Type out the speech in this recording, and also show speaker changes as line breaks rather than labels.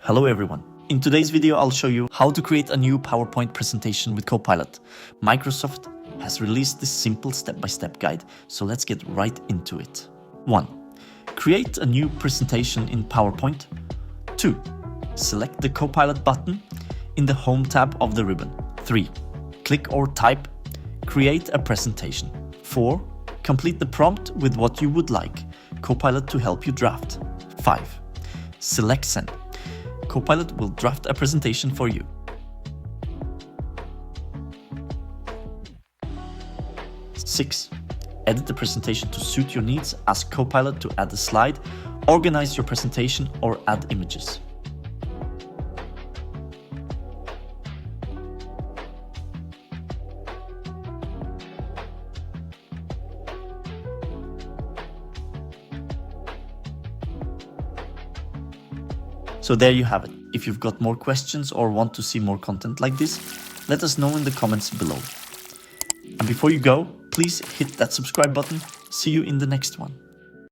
Hello everyone. In today's video, I'll show you how to create a new PowerPoint presentation with Copilot. Microsoft has released this simple step-by-step guide, so let's get right into it. 1. Create a new presentation in PowerPoint. 2. Select the Copilot button in the Home tab of the ribbon. 3. Click or type Create a presentation. 4. Complete the prompt with what you would like Copilot to help you draft. 5. Select Send. Copilot will draft a presentation for you. 6. Edit the presentation to suit your needs. Ask Copilot to add a slide, organize your presentation, or add images. So there you have it. If you've got more questions or want to see more content like this, let us know in the comments below. And before you go, please hit that subscribe button. See you in the next one.